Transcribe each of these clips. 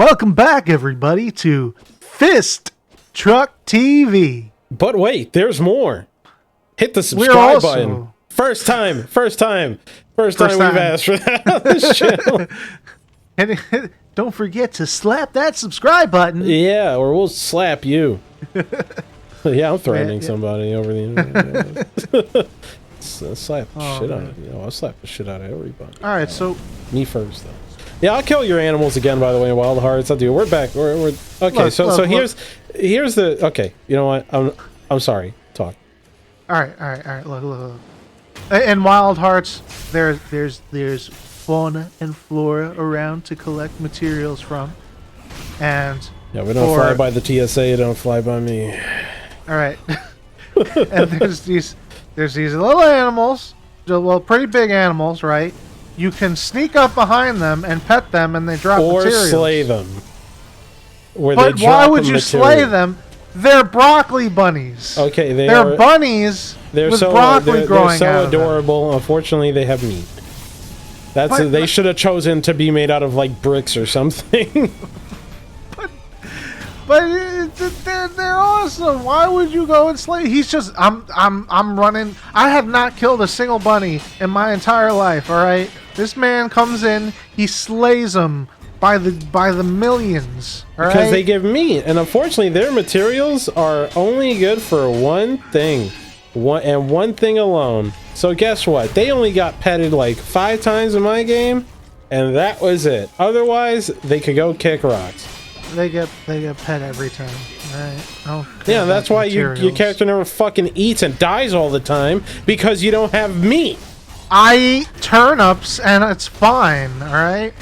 Welcome back, everybody, to Fist Truck TV. But wait, there's more. Hit the subscribe button. First time we've asked for that on this channel. And don't forget to slap that subscribe button. Yeah, or we'll slap you. Yeah, I'm threatening somebody over the internet. Slap the shit out of you. I'll slap the shit out of everybody. All right, so me first, though. Yeah, I'll kill your animals again. By the way, in Wild Hearts, I'll do. We're back. We're okay. Look, so here's the okay. You know what? I'm sorry. Talk. All right. Look. In Wild Hearts, there's fauna and flora around to collect materials from, and yeah, we don't fly by the TSA. Don't fly by me. All right. And there's these little animals, well, pretty big animals, right? You can sneak up behind them and pet them, and they drop materials. Or slay them. But why would you slay them? They're broccoli bunnies. Okay, they're bunnies with broccoli growing they're out so adorable. Unfortunately, they have meat. They should have chosen to be made out of like bricks or something. But they're awesome. Why would you go and slay? He's just I'm running. I have not killed a single bunny in my entire life. All right, this man comes in, he slays them by the millions. All because right? they give meat, and unfortunately, their materials are only good for one thing, one thing alone. So guess what? They only got petted like 5 times in my game, and that was it. Otherwise, they could go kick rocks. They get pet every time, right? Yeah, that's why your character never fucking eats and dies all the time, because you don't have meat. I eat turnips and it's fine, all right?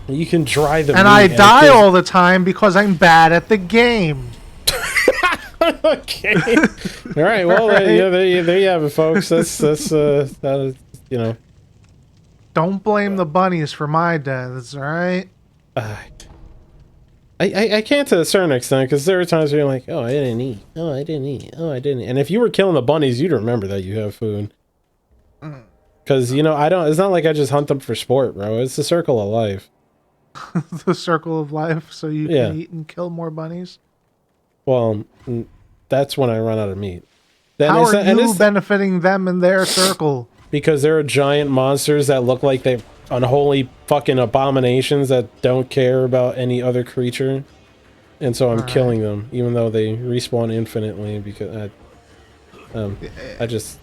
You can dry them. And I die all the time because I'm bad at the game. Okay. All right. Well, right? Yeah, there you have it, folks. That's you know. Don't blame the bunnies for my deaths, all right? I can't to a certain extent, because there are times where you're like, oh, I didn't eat. Oh, I didn't eat. Oh, I didn't. And if you were killing the bunnies, you'd remember that you have food. Because, you know, it's not like I just hunt them for sport, bro. It's the circle of life. The circle of life, so you can eat and kill more bunnies? Well, that's when I run out of meat. How are you benefiting them in their circle? Because there are giant monsters that look like they're unholy fucking abominations that don't care about any other creature, and so I'm killing them, even though they respawn infinitely. Because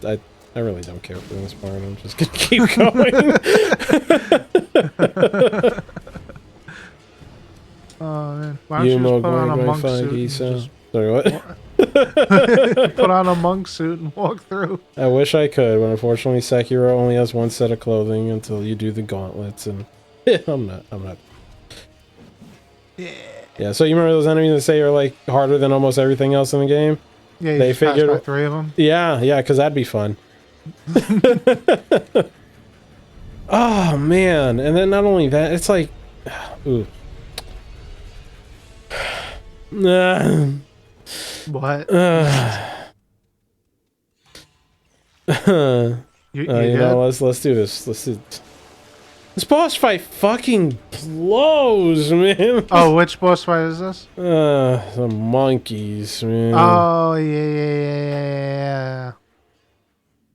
I really don't care for this part. I'm just gonna keep going. Oh man, why don't you just put on a monk suit? Sorry, what? Put on a monk suit and walk through. I wish I could, but unfortunately Sekiro only has one set of clothing until you do the gauntlets, and I'm not. Yeah, so you remember those enemies that say are like harder than almost everything else in the game? Yeah, they figured by 3 of them. Yeah, because that'd be fun. Oh man, and then not only that, it's like, ooh. What? You know, let's do this. This boss fight fucking blows, man. Oh, which boss fight is this? The monkeys, man. Oh yeah.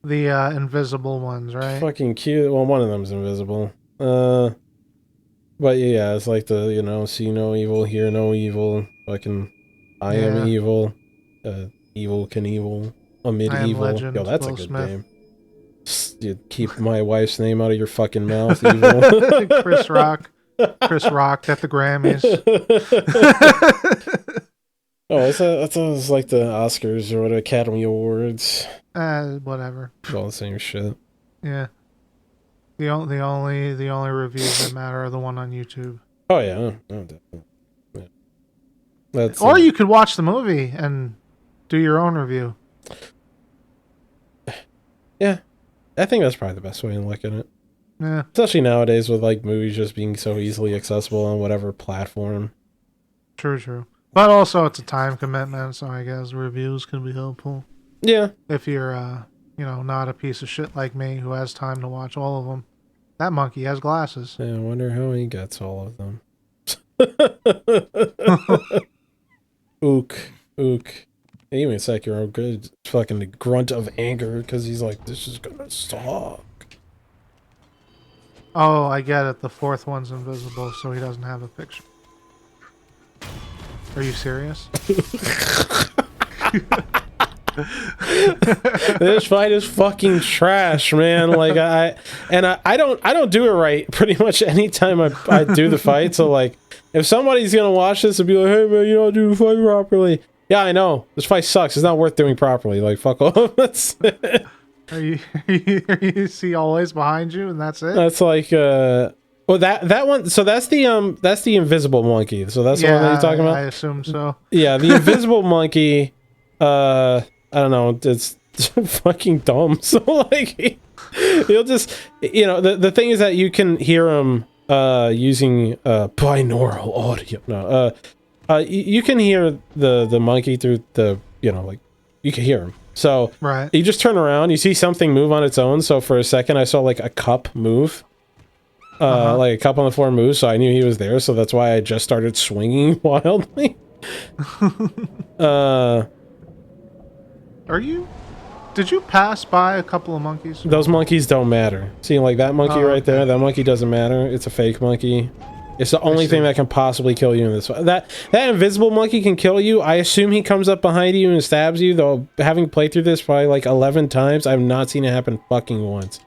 The invisible ones, right? Fucking cute. Well, one of them's invisible. But yeah, it's like the, you know, see no evil, hear no evil. Fucking, I am evil. Evil Knievel. Amid evil. Legend, yo, that's Will a good Smith. name. You keep my wife's name out of your fucking mouth, evil. Chris Rock at the Grammys. Oh, it's like the Oscars or what, Academy Awards. Whatever. It's all the same shit. Yeah. The only reviews that matter are the one on YouTube. Oh yeah, no, definitely. Yeah. Or you could watch the movie and do your own review. Yeah, I think that's probably the best way to look at it. Yeah. Especially nowadays with like movies just being so easily accessible on whatever platform. True. But also it's a time commitment, so I guess reviews can be helpful. Yeah. If you're not a piece of shit like me who has time to watch all of them. That monkey has glasses. Yeah, I wonder how he gets all of them. Ook. Ook. Even Sekiro, good fucking grunt of anger because he's like, this is gonna suck. Oh, I get it. The fourth one's invisible, so he doesn't have a picture. Are you serious? This fight is fucking trash, man. Like I don't do it right pretty much anytime I do the fight. So like, if somebody's gonna watch this and be like, hey man, you don't do the fight properly. Yeah, I know. This fight sucks. It's not worth doing properly. Like, fuck off. That's Are you see always behind you, and that's it? that's like well that one. So that's the invisible monkey. So that's the one that you're talking about. I assume so. Yeah, the invisible monkey. I don't know. It's fucking dumb. So like, he'll just, you know, the thing is that you can hear him using binaural audio. No, you can hear the monkey through the, you know, like you can hear him. So right. You just turn around, you see something move on its own. So for a second, I saw like a cup move. Like a cup on the floor move, so I knew he was there. So that's why I just started swinging wildly. Did you pass by a couple of monkeys? Those monkeys don't matter. See, like that monkey right there, that monkey doesn't matter. It's a fake monkey. It's the only thing that can possibly kill you in this fight. That invisible monkey can kill you. I assume he comes up behind you and stabs you, though having played through this probably like 11 times, I've not seen it happen fucking once.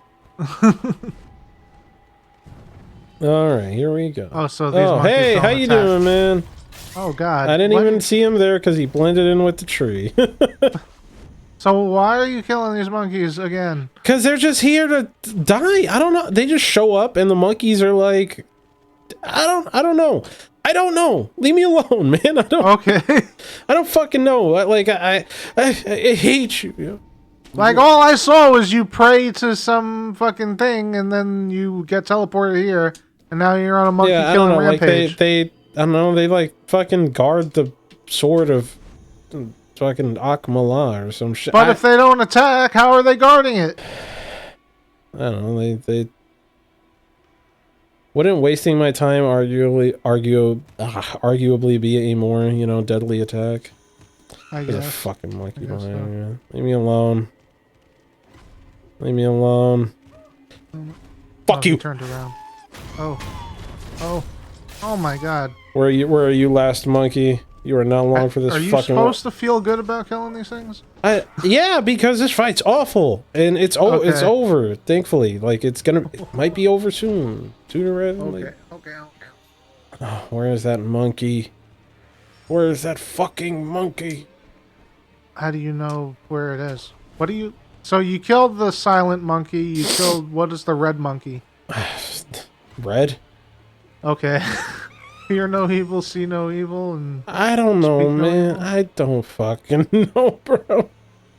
Alright, here we go. Oh, so these monkeys hey, don't how you attack. doing, man? Oh, God. I didn't even see him there because he blended in with the tree. So why are you killing these monkeys again? Because they're just here to die. I don't know. They just show up and the monkeys are like... I don't know. I don't know. Leave me alone, man. Okay. I don't fucking know. Like, I hate you. Like, all I saw was you pray to some fucking thing, and then you get teleported here, and now you're on a monkey killing rampage. Like, they I don't know, they, like, fucking guard the sword of fucking Akmala or some shit. But if they don't attack, how are they guarding it? I don't know, they... Wouldn't wasting my time arguably be a more, you know, deadly attack? I There's guess. a fucking monkey guess behind so. me. Leave me alone. Leave me alone. Fuck He you! turned around. Oh my God. Where are you, last monkey? You are not long for this Are you fucking... supposed to feel good about killing these things? Yeah, because this fight's awful, and it's it's over. Thankfully, like it might be over soon, sooner rather than later. Okay. Oh, where is that monkey? Where is that fucking monkey? How do you know where it is? What do you? So you killed the silent monkey. You killed what is the red monkey? Red? Okay. Hear no evil, see no evil, and I don't know, man. I don't fucking know, bro.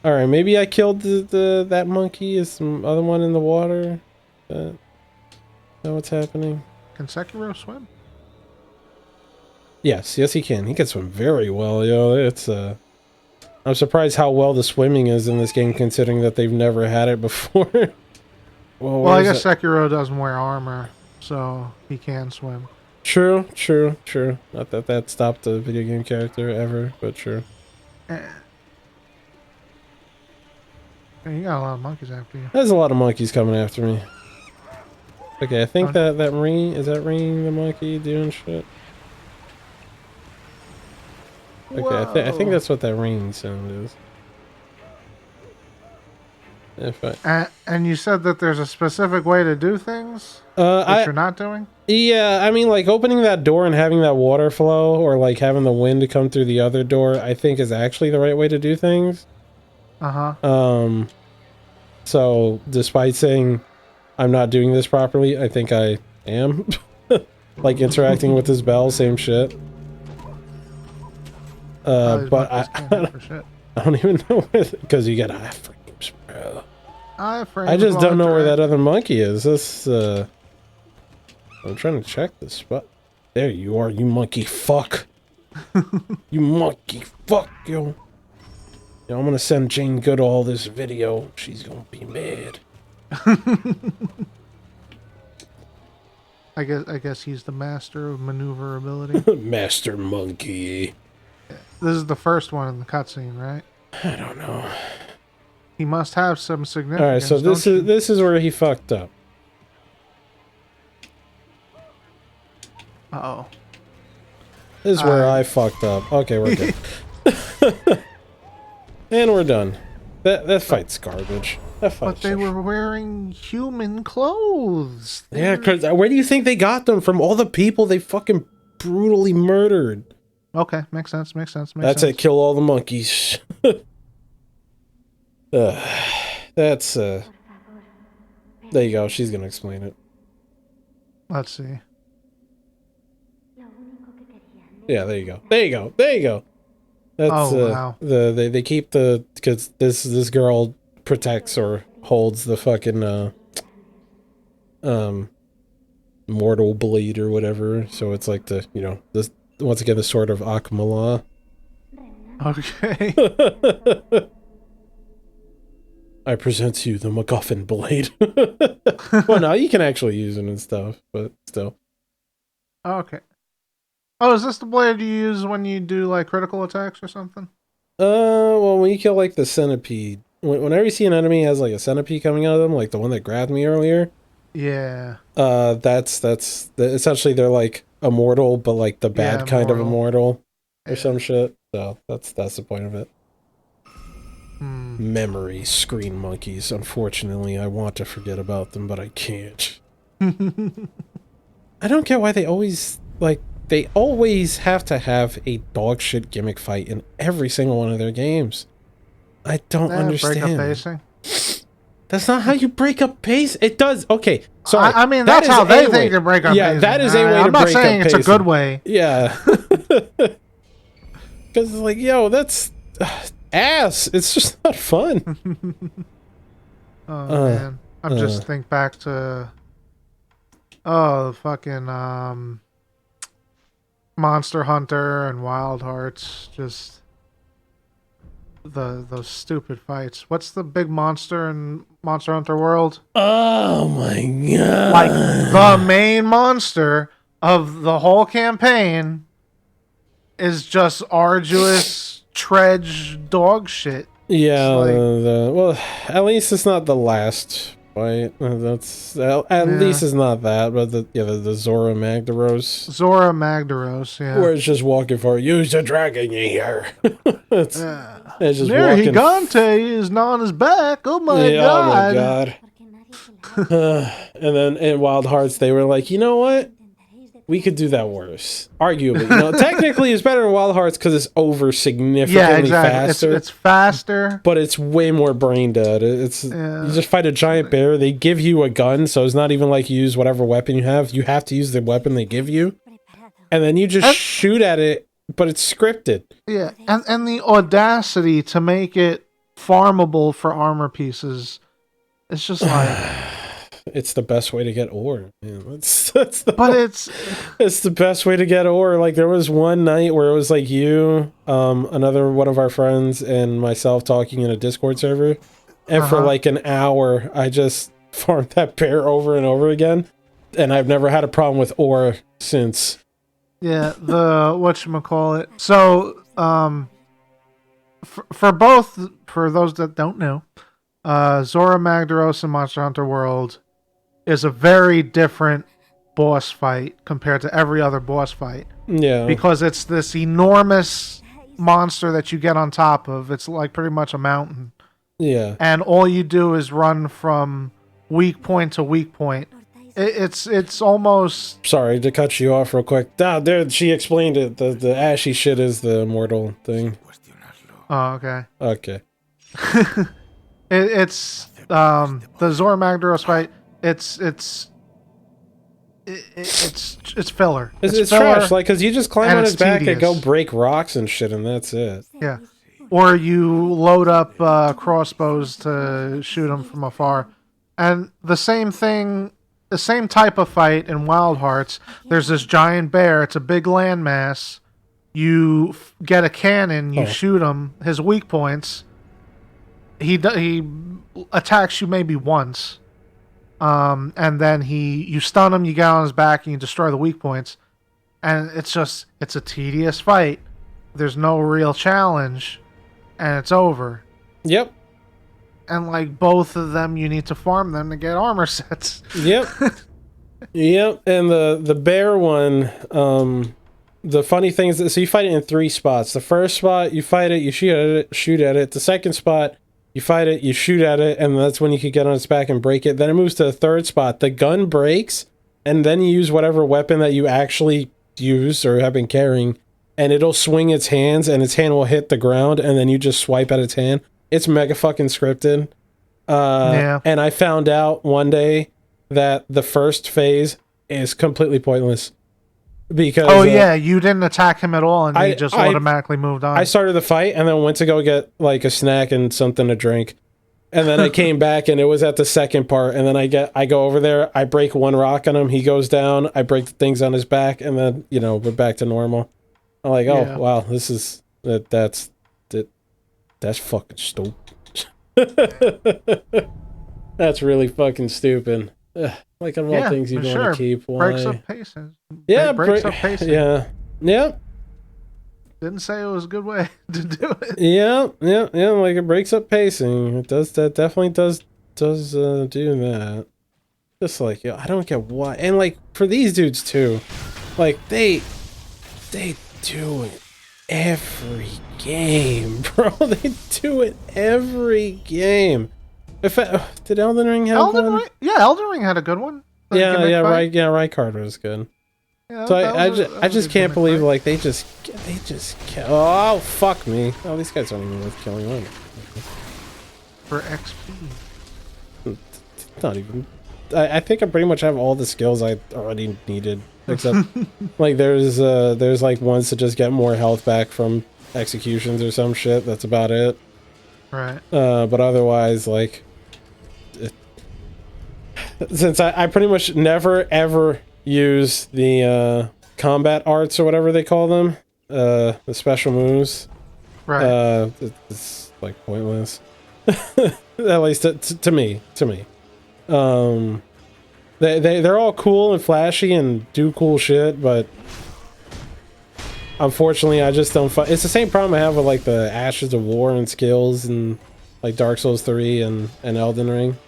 All right, maybe I killed that monkey. Is some other one in the water? Know what's happening? can Sekiro swim? Yes, he can. He can swim very well, yo. It's I'm surprised how well the swimming is in this game, considering that they've never had it before. Well, I guess Sekiro doesn't wear armor, so he can swim. True. Not that that stopped the video game character ever, but true. You got a lot of monkeys after you. There's a lot of monkeys coming after me. Okay, I think that ring is the monkey doing shit. Okay, I think that's what that ring sound is. And you said that there's a specific way to do things that you're not doing? Yeah, I mean, like opening that door and having that water flow, or like having the wind to come through the other door, I think is actually the right way to do things. So despite saying I'm not doing this properly, I think I am. Like interacting with this bell, same shit. But I don't even know because you got iframes, bro. I just don't know where that other monkey is. This I'm trying to check this spot. There you are, you monkey fuck. You monkey fuck, yo. Yo, I'm gonna send Jane Goodall this video. She's gonna be mad. I guess he's the master of maneuverability. Master Monkey. This is the first one in the cutscene, right? I don't know. He must have some All significance. right, so this is where he fucked up. Uh-oh. This is where I fucked up. Okay, we're good. And we're done. That fight's garbage. That fight's But they were wearing human clothes. Yeah, because where do you think they got them from? All the people they fucking brutally murdered. Okay, makes sense. That's it. Kill all the monkeys. That's there you go. She's gonna explain it. Let's see. Yeah, there you go. That's wow. they keep the because this girl protects or holds the fucking mortal blade or whatever. So it's like the this once again the sword of Akmala. Okay. I present to you the MacGuffin blade. Well, no, you can actually use it and stuff, but still. Okay. Oh, is this the blade you use when you do like critical attacks or something? Well, when you kill like the centipede, whenever you see an enemy has like a centipede coming out of them, like the one that grabbed me earlier. Yeah. That's essentially they're like immortal, but like the bad kind of immortal or some shit. So that's the point of it. Memory screen monkeys. Unfortunately, I want to forget about them, but I can't. I don't get why they always have to have a dog shit gimmick fight in every single one of their games. I don't understand. Break up pacing. That's not how you break up pace. It does. Okay, sorry. I mean, that's how they think to break up pacing. Yeah, that is a way to break up pacing. I'm not saying it's a good way. Yeah. Because, like, yo, that's ass. It's just not fun. Oh, man. I'm just think back to... Oh, fucking, Monster Hunter and Wild Hearts. Just... Those stupid fights. What's the big monster in Monster Hunter World? Oh my god. Like, the main monster of the whole campaign is just arduous trudge dog shit. Yeah, well, at least it's not the last fight. That's at least it's not that, but the Zora Magdaros. Zora Magdaros, yeah. Where it's just walking for use the dragon here. it's just there, walking. Gigante is not on his back. Oh my god. Oh my god. And then in Wild Hearts, they were like, you know what? We could do that worse. Arguably. Technically it's better in Wild Hearts because it's over significantly faster. It's faster. But it's way more brain dead. You just fight a giant bear, they give you a gun, so it's not even like you use whatever weapon you have. You have to use the weapon they give you. And then you just shoot at it, but it's scripted. Yeah, and the audacity to make it farmable for armor pieces. It's just like... It's the best way to get ore. Yeah, it's the best way to get ore. Like there was one night where it was like you, another one of our friends, and myself talking in a Discord server, and for like an hour I just farmed that bear over and over again, and I've never had a problem with ore since. Yeah, the whatchamacallit. So, for those that don't know, Zora Magdaros in Monster Hunter World is a very different boss fight compared to every other boss fight. Yeah. Because it's this enormous monster that you get on top of. It's like pretty much a mountain. Yeah. And all you do is run from weak point to weak point. It's almost... Sorry to cut you off real quick. There, she explained it. The ashy shit is the immortal thing. Oh, okay. Okay. It's the Zora Magdaros fight. It's filler. It's filler, trash, like, because you just climb on his back tedious. and go break rocks and shit, and that's it. Yeah. Or you load up crossbows to shoot them from afar. And the same thing, the same type of fight in Wild Hearts. There's this giant bear. It's a big landmass. You get a cannon. You shoot him. His weak points. He attacks you maybe once. And then you stun him, you get on his back, and you destroy the weak points. And it's a tedious fight. There's no real challenge, and it's over. Yep. And like both of them, you need to farm them to get armor sets. Yep. Yep. And the bear one, the funny thing is that, so you fight it in 3 spots. The first spot, you fight it, you shoot at it. The second spot, you fight it, you shoot at it, and that's when you can get on its back and break it. Then it moves to the third spot. The gun breaks, and then you use whatever weapon that you actually use or have been carrying, and it'll swing its hands, and its hand will hit the ground, and then you just swipe at its hand. It's mega fucking scripted. Yeah. And I found out one day that the first phase is completely pointless. Because you didn't attack him at all, and he just automatically moved on. I started the fight and then went to go get like a snack and something to drink, and then I came back and it was at the second part. And then I go over there, I break one rock on him, he goes down, I break the things on his back, and then we're back to normal. I'm like, oh wow, this is that's fucking stupid. That's really fucking stupid. Ugh. Like on all things you don't want to keep. Why? Breaks up pacing. Yeah, breaks up pacing. Yeah. Didn't say it was a good way to do it. Yeah. Like it breaks up pacing. It does. That definitely does do that. Just like I don't get why. And like for these dudes too, like they do it every game, bro. They do it every game. Did Elden Ring have one? Elden Ring had a good one. Rykard was good. Yeah, so I just can't believe like they just kill. Oh fuck me! Oh, these guys aren't even worth killing. For XP. Not even. I think I pretty much have all the skills I already needed, except like there's like ones to just get more health back from executions or some shit. That's about it. Right. But otherwise, like. Since I pretty much never ever use the combat arts or whatever they call them, the special moves, right? It's like pointless, at least to me. They're all cool and flashy and do cool shit, but unfortunately, I just don't. It's the same problem I have with like the Ashes of War and skills and like Dark Souls 3 and Elden Ring.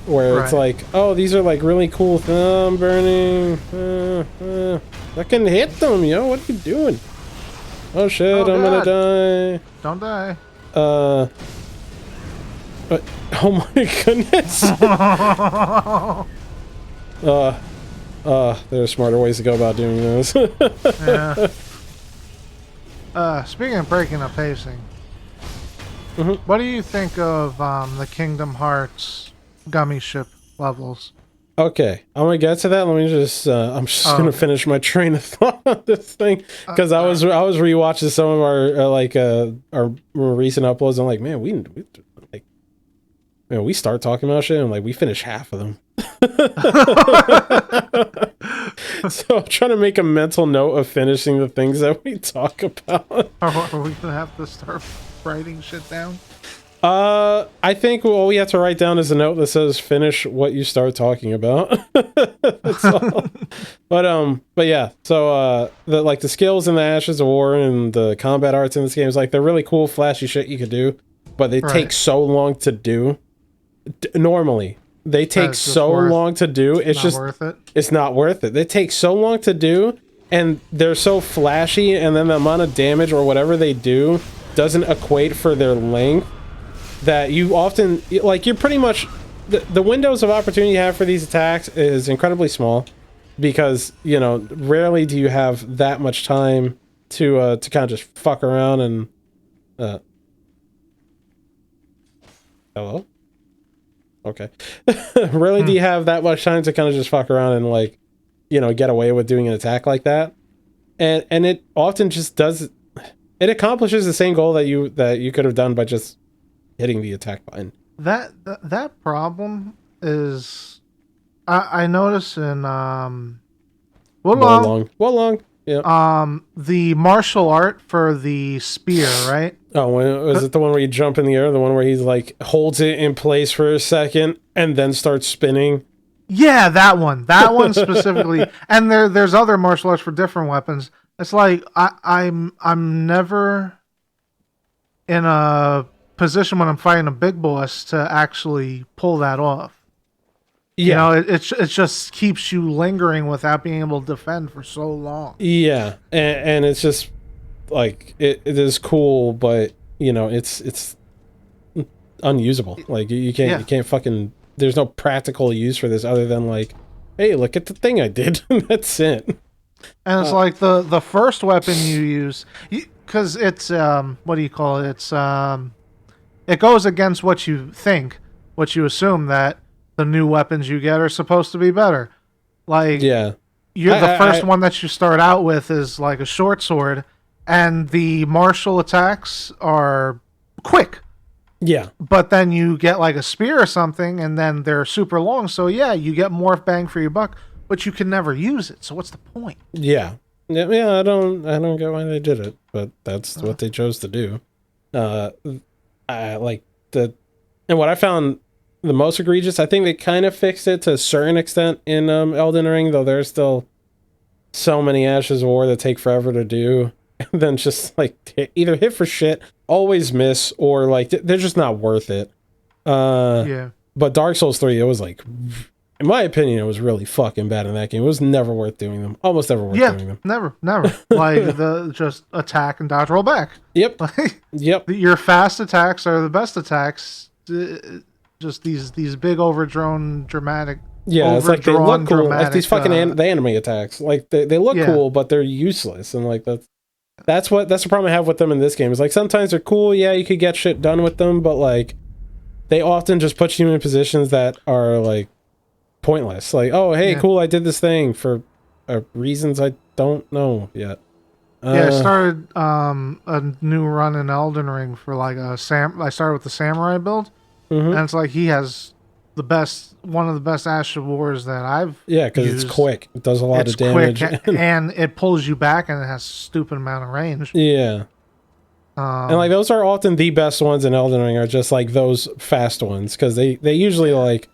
Where it's like, oh, these are like really cool. I'm burning. I can hit them, yo. What are you doing? Oh shit, I'm gonna die. Don't die. Oh my goodness. There are smarter ways to go about doing this. Yeah. Speaking of breaking up pacing, what do you think of the Kingdom Hearts gummy ship levels? Okay, I'm gonna get to that. Let me just I'm just gonna finish my train of thought on this thing, because I was rewatching some of our more recent uploads. I'm like, man, we start talking about shit and like we finish half of them. So I'm trying to make a mental note of finishing the things that we talk about. Are we gonna have to start writing shit down? I think all we have to write down is a note that says finish what you start talking about. That's all. But yeah, so the skills in the Ashes of War and the combat arts in this game is like they're really cool, flashy shit you could do, but they take so long to do. Normally, they take so long to do. It's just worth it. It's not worth it. They take so long to do, and they're so flashy, and then the amount of damage or whatever they do doesn't equate for their length. That you often, like, you're pretty much, the windows of opportunity you have for these attacks is incredibly small, because, rarely do you have that much time to kind of just fuck around and, hello? Okay. Rarely do you have that much time to kind of just fuck around and, like, get away with doing an attack like that. And it often just does, it accomplishes the same goal that you could have done by just hitting the attack button. That problem is, I notice in Wolong, yeah. The martial art for the spear, right? Oh, is it the one where you jump in the air? The one where he's like holds it in place for a second and then starts spinning Yeah, that one specifically. And there's other martial arts for different weapons. It's like I'm never in a position when I'm fighting a big boss to actually pull that off. Yeah. You know, it just keeps you lingering without being able to defend for so long. Yeah, and it's just like it is cool, but you know, it's unusable. Like you can't fucking. There's no practical use for this other than like, hey, look at the thing I did. That's it. And it's like the first weapon you use, because it's what do you call it? It's it goes against what you think, what you assume that the new weapons you get are supposed to be better. Like Yeah, you're the first one that you start out with is like a short sword, and the martial attacks are quick. yeah, But then you get like a spear or something, and then they're super long. So yeah, you get more bang for your buck, but you can never use it. So what's the point? yeah, yeah. I don't get why they did it, but that's what they chose to do. I like and what I found the most egregious. I think they kind of fixed it to a certain extent in Elden Ring, though. There's still so many Ashes of War that take forever to do, and then just like either hit for shit, always miss, or like they're just not worth it. Yeah. But Dark Souls 3, it was like, in my opinion, it was really fucking bad in that game. It was never worth doing them. Almost never worth doing them. Never. Like the just attack and dodge, roll back. Yep. Like Yep. your fast attacks are the best attacks. Just these big overdrawn dramatic. Yeah, it's like they look cool. Like these fucking the anime attacks. Like they look cool, but they're useless. And like that's the problem I have with them in this game. Is like sometimes they're cool. Yeah, you could get shit done with them, but like they often just put you in positions that are like pointless. Like, oh hey, cool, I did this thing for reasons I don't know yet. I started a new run in Elden Ring for like I started with the samurai build, and it's like he has one of the best Ash of Wars that I've because it's quick. It does a lot of damage, and it pulls you back, and it has a stupid amount of range. Yeah. And like those are often the best ones in Elden Ring are just like those fast ones because they usually like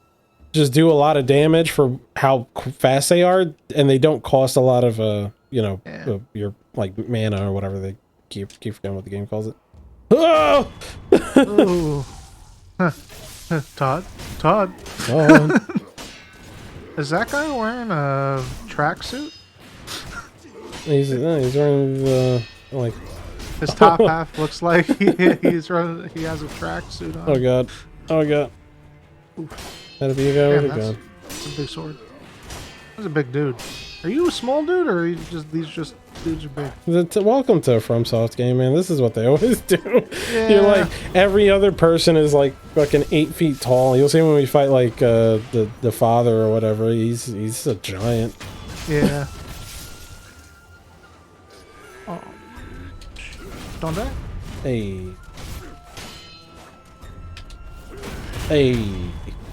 just do a lot of damage for how fast they are, and they don't cost a lot of your like mana or whatever they keep forgetting what the game calls it. Oh! Ooh. Todd. Is that guy wearing a tracksuit? He's wearing the like. His top half looks like he has a tracksuit on. Oh god. That'd be a guy with a gun. That's a big sword. That's a big dude. Are you a small dude, or are you these dudes are big? Welcome to a FromSoft game, man. This is what they always do. Yeah. You're like every other person is like fucking 8 feet tall. You'll see when we fight like the father or whatever. He's a giant. Yeah. Oh. Don't die. Hey.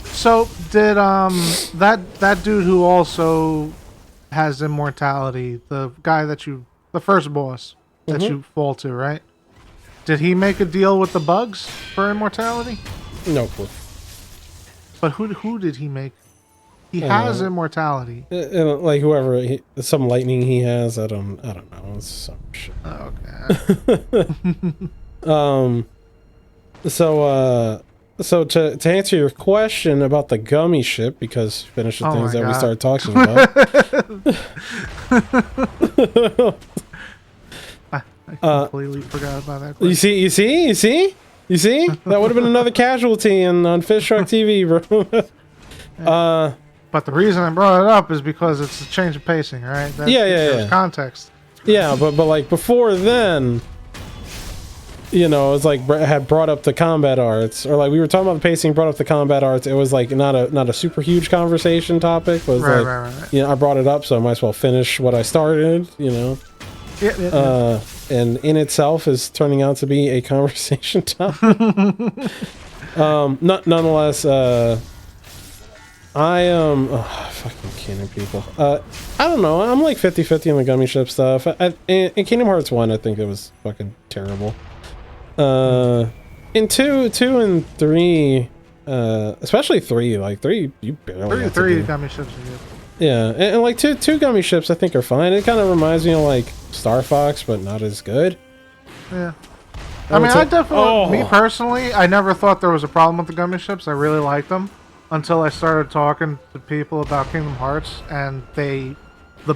So did that dude who also has immortality, the guy the first boss that you fall to, right? Did he make a deal with the bugs for immortality? No clue. But who did he make? He has immortality. Like whoever, some lightning he has. I don't know. It's some shit. Okay. So to answer your question about the gummy ship, because finish the things that we started talking about. I completely forgot about that question. You see? That would have been another casualty on Fish Shark TV, bro. But the reason I brought it up is because it's a change of pacing, right? There's context. Yeah, but like before then, you know, it's like had brought up the combat arts, or like we were talking about the pacing, brought up the combat arts. It was like not a super huge conversation topic. It was right. You know, I brought it up, so I might as well finish what I started. You know. Yeah. And in itself is turning out to be a conversation topic. Nonetheless, I am fucking kidding people. I don't know. I'm like 50-50 on the gummy ship stuff. In Kingdom Hearts 1, I think it was fucking terrible. In 2 and 3, especially 3. Like 3, you barely have to Three do. gummy ships are good. Yeah, and like two gummy ships I think are fine. It kind of reminds me of like Star Fox, but not as good. Yeah. I mean, I definitely, Oh. me personally, I never thought there was a problem with the gummy ships. I really liked them until I started talking to people about Kingdom Hearts, and the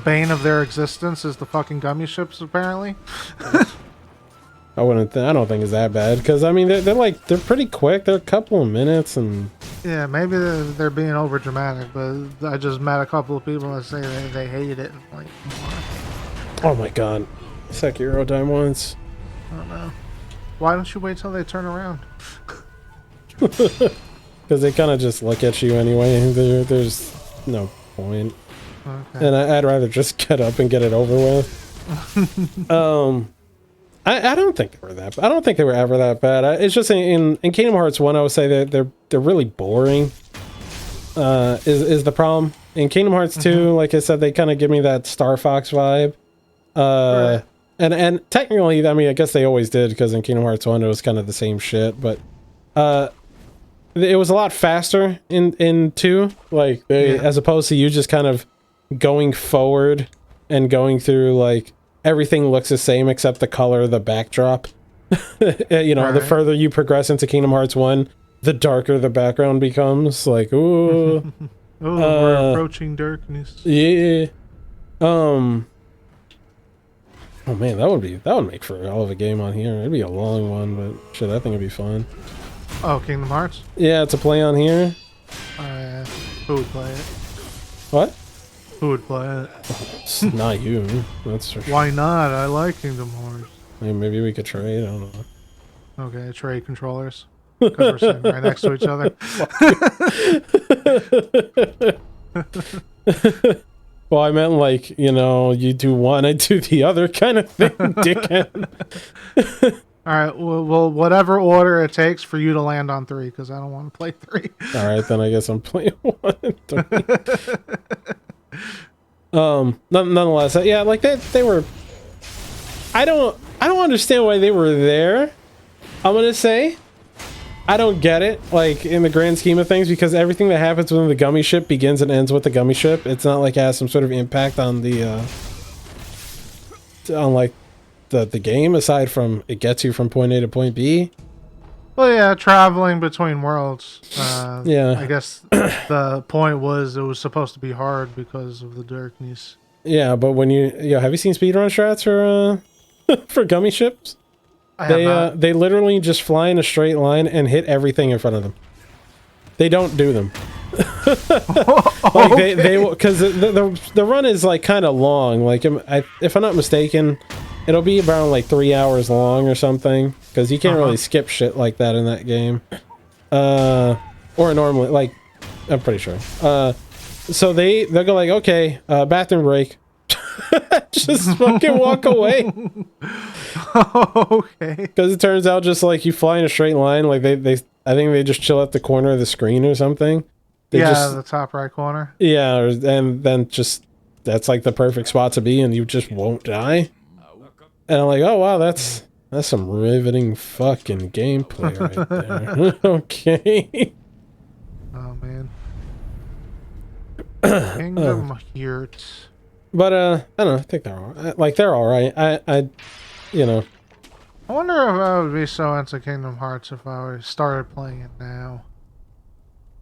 bane of their existence is the fucking gummy ships, apparently. I don't think it's that bad because I mean they're pretty quick. They're a couple of minutes and Yeah, maybe they're being over dramatic, but I just met a couple of people that say they hate it. Like, oh my god, Sekiro died once. I don't know. Why don't you wait till they turn around? Because they kind of just look at you anyway. There's no point. Okay. And I'd rather just get up and get it over with. I don't think they were that. I don't think they were ever that bad. It's just in Kingdom Hearts 1, I would say that they're really boring. Is the problem in Kingdom Hearts 2? Like I said, they kind of give me that Star Fox vibe. Right. And technically, I mean, I guess they always did because in Kingdom Hearts 1 it was kind of the same shit, but it was a lot faster in 2, like as opposed to you just kind of going forward and going through like everything looks the same except the color of the backdrop. You know, the further you progress into Kingdom Hearts 1, the darker the background becomes. Like, ooh. Oh, we're approaching darkness. Yeah. Oh man, that would make for a hell of a game on here. It'd be a long one, but shit, I think it'd be fun. Oh, Kingdom Hearts? Yeah, to play on here. Who would play it? What? Who would play it? It's not you. That's for sure. Why not? I like Kingdom Hearts. I mean, maybe we could trade. I don't know. Okay, trade controllers. Because we're sitting right next to each other. Well, I meant like, you know, you do one, I do the other kind of thing, dickhead. Alright, well, whatever order it takes for you to land on 3, because I don't want to play 3. Alright, then I guess I'm playing 1 and 3. Nonetheless, yeah, like they were... I don't understand why they were there, I'm gonna say. I don't get it, like, in the grand scheme of things, because everything that happens within the gummy ship begins and ends with the gummy ship. It's not like it has some sort of impact on the, the game, aside from it gets you from point A to point B. Well, yeah, traveling between worlds. Yeah. I guess the point was it was supposed to be hard because of the darkness. Yeah, but when have you seen speedrun strats for, for gummy ships? They literally just fly in a straight line and hit everything in front of them. They don't do them. Like they because the run is like kind of long. Like if I'm not mistaken, it'll be around like 3 hours long or something. Because you can't really skip shit like that in that game. Or normally, like I'm pretty sure. So they'll go like, okay, bathroom break. Just fucking walk away. Okay. Because it turns out just like you fly in a straight line, like I think they just chill at the corner of the screen or something. The top right corner. Yeah, and then just that's like the perfect spot to be, and you just won't die. And I'm like, oh wow, that's some riveting fucking gameplay right there. Okay. Oh man. Kingdom Hearts. But I don't know. I think they're all right. Like they're all right. I you know. I wonder if I would be so into Kingdom Hearts if I started playing it now.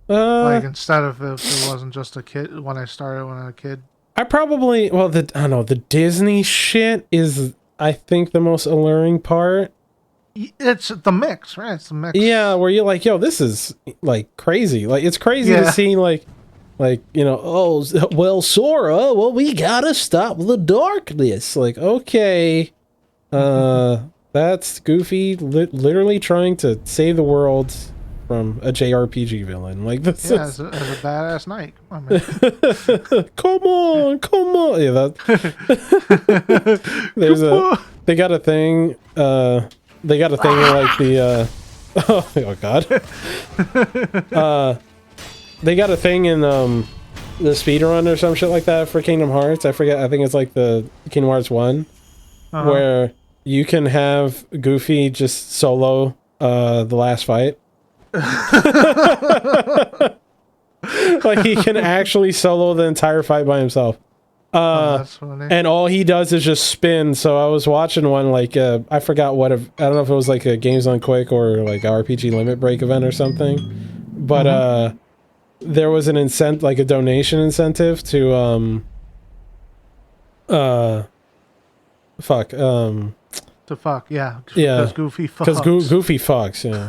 Like instead of if it wasn't just a kid when I started when I was a kid. I probably I don't know, the Disney shit is I think the most alluring part. It's the mix, right? It's the mix. Yeah, where you're like, yo, this is like crazy. Like it's crazy to see like you know, oh well, Sora, well we gotta stop the darkness. Like okay, that's Goofy literally trying to save the world from a JRPG villain. Like this is a badass knight. Come on, man. come on. Yeah, that they got a thing. They got a thing where like the oh god. They got a thing in the speedrun or some shit like that for Kingdom Hearts. I forget. I think it's like the Kingdom Hearts 1 where you can have Goofy just solo the last fight. Like he can actually solo the entire fight by himself. That's funny. And all he does is just spin. So I was watching one like I forgot what I don't know if it was like a Games on Quick or like a RPG Limit Break event or something, but there was an incentive, like a donation incentive to fuck To fuck, yeah. Yeah. Because Goofy fucks. because Goofy fucks, yeah.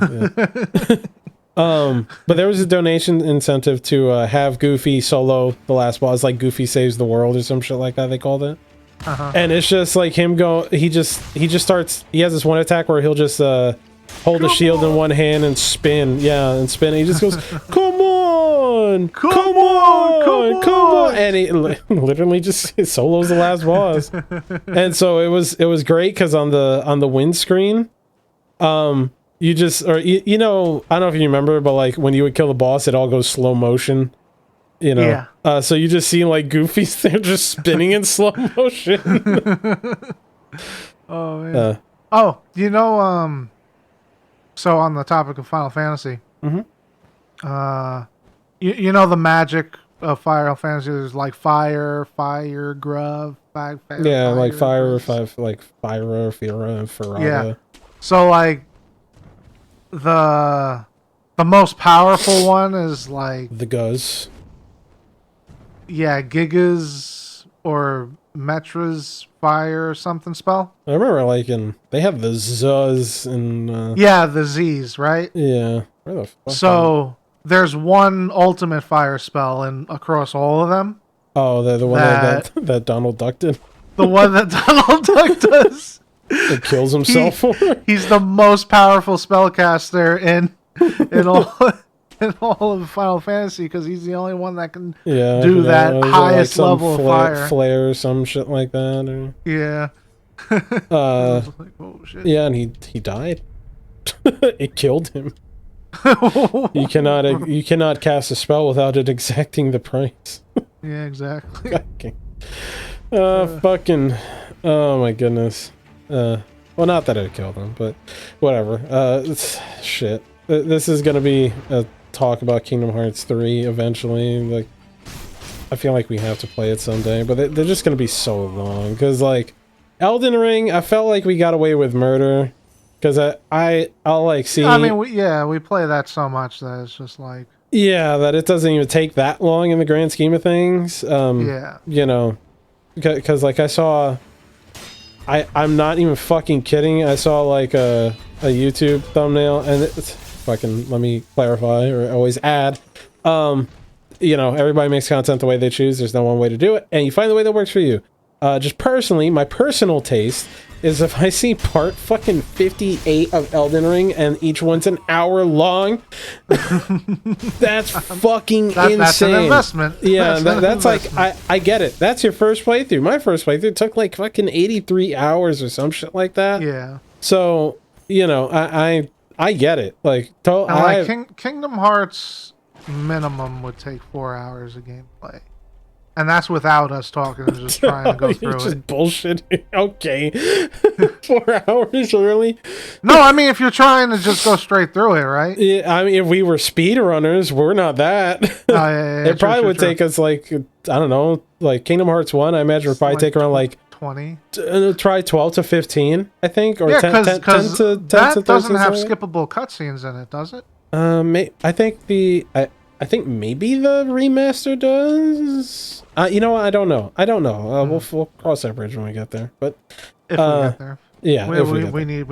But there was a donation incentive to have Goofy solo the last boss, like Goofy Saves the World or some shit like that they called it. And it's just like him he just starts, he has this one attack where he'll just hold the shield in one hand and spin, and spin, and he just goes, come on, and he literally just solos the last boss. And so it was great because on the windscreen, you just, or you know, I don't know if you remember, but like when you would kill the boss, it all goes slow motion, you know. Yeah. So you just see like Goofy's there just spinning in slow motion. Oh man. You know, so on the topic of Final Fantasy, you know the magic of Final Fantasy. There's like fire, grub, fire, like fire, Fira, and Farada. Yeah. So like the most powerful one is like The Guz. Yeah, Giga's or Metra's fire or something spell. I remember like they have the Zuz and Yeah, the Z's, right? yeah. Where the fuck So there's one ultimate fire spell across all of them. oh, the one that Donald Duck did. The one that Donald Duck does. That kills himself for. He's the most powerful spellcaster in all of Final Fantasy because he's the only one that can do that highest like level of fire. Flare or some shit like that. Or... Yeah. like, oh, shit. Yeah, and he died. It killed him. You cannot cast a spell without it exacting the price. Yeah, exactly. Okay. Fucking. Oh my goodness. Well, not that it killed him, but whatever. Shit. This is gonna be a talk about Kingdom Hearts 3 eventually. Like, I feel like we have to play it someday, but they're just gonna be so long. Cause like, Elden Ring, I felt like we got away with murder. Cause I'll like see. I mean, we play that so much that it's just like. Yeah, that it doesn't even take that long in the grand scheme of things. Yeah. You know, because like I saw. I'm not even fucking kidding. I saw like a YouTube thumbnail, and it's fucking. Let me clarify, or always add. You know, everybody makes content the way they choose. There's no one way to do it, and you find the way that works for you. Just personally, my personal taste is if I see part fucking 58 of Elden Ring and each one's an hour long, that's fucking insane. That's an investment. Yeah, that's like, I get it. That's your first playthrough. My first playthrough took like fucking 83 hours or some shit like that. Yeah. So, you know, I get it. Like, Kingdom Hearts minimum would take 4 hours of gameplay. And that's without us talking and just trying to go through just it. Bullshit. Okay. 4 hours early? No, I mean, if you're trying to just go straight through it, right? Yeah, I mean, if we were speedrunners, we're not that. It probably would take us like, I don't know, like Kingdom Hearts 1, I imagine would probably take around like 20. Try 12 to 15, I think, or 10 to 10 that doesn't have skippable cutscenes in it, does it? I think maybe the remaster does. You know what? I don't know. We'll cross that bridge when we get there. But if we get there, yeah, we need.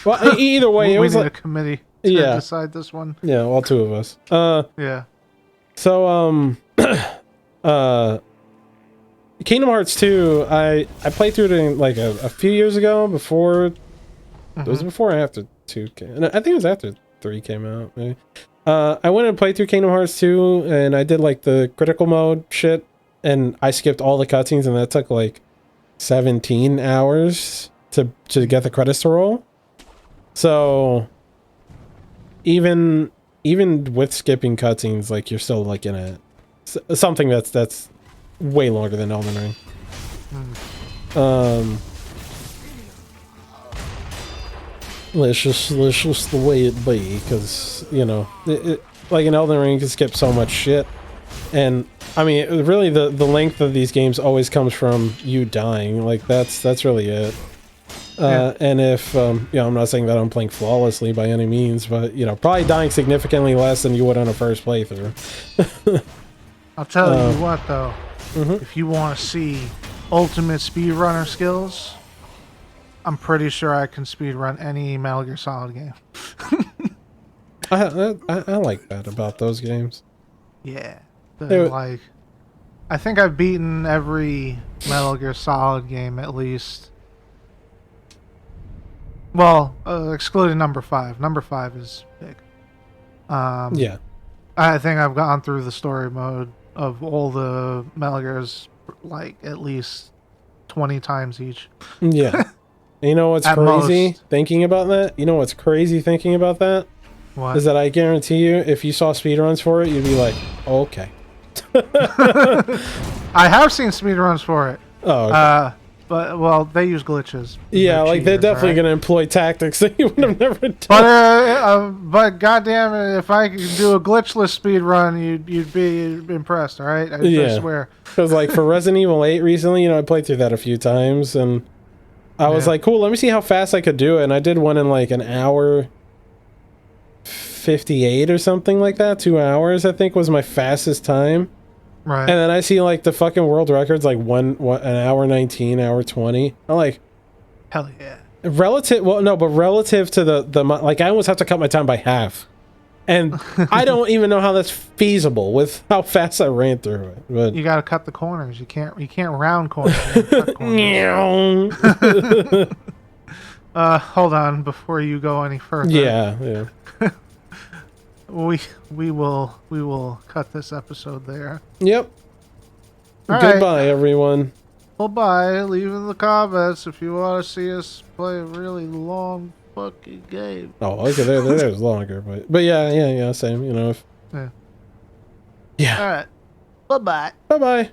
Well, either way, we need a committee to decide this one. Yeah, all two of us. Yeah. So Kingdom Hearts 2, I played through it like a few years ago. Before it was before or after 2 came. I think it was after 3 came out. Maybe. I went and played through Kingdom Hearts 2, and I did like the critical mode shit, and I skipped all the cutscenes, and that took like 17 hours to get the credits to roll. So even with skipping cutscenes, like you're still like in something that's way longer than Elden Ring. let's just the way it be, because you know, like in Elden Ring, you can skip so much shit, and I mean, really, the length of these games always comes from you dying. Like that's really it. And if you know, I'm not saying that I'm playing flawlessly by any means, but you know, probably dying significantly less than you would on a first playthrough. I'll tell you what, though, if you want to see ultimate speedrunner skills, I'm pretty sure I can speedrun any Metal Gear Solid game. I like that about those games. Yeah. Like, I think I've beaten every Metal Gear Solid game at least. Well, excluding number 5. Number 5 is big. Yeah. I think I've gone through the story mode of all the Metal Gears like at least 20 times each. Yeah. You know what's crazy most. thinking about that? You know what's crazy thinking about that? What? Is that I guarantee you, if you saw speedruns for it, you'd be like, oh, okay. I have seen speedruns for it. Oh, okay. But, well, they use glitches. Yeah, like they're cheaters, definitely right? going to employ tactics that you would have never done. But goddamn it, if I could do a glitchless speedrun, you'd be impressed, all right? I swear. Because, like, for Resident Evil 8 recently, you know, I played through that a few times, and I was like, cool, let me see how fast I could do it. And I did one in, like, an hour 58 or something like that. 2 hours, I think, was my fastest time. Right. And then I see, like, the fucking world records, like, an hour 19, hour 20. I'm like... Hell yeah. Relative... Well, no, but relative to the... Like, I almost have to cut my time by half. And I don't even know how that's feasible with how fast I ran through it. But you gotta cut the corners. You can't round corners. You cut corners. Hold on before you go any further. Yeah. We will cut this episode there. Yep. All Goodbye, everyone. Well, bye. Leave in the comments if you want to see us play a really long fucking game. Oh, okay, there's longer, but yeah, same. You know, if yeah. All right. Bye bye. Bye bye.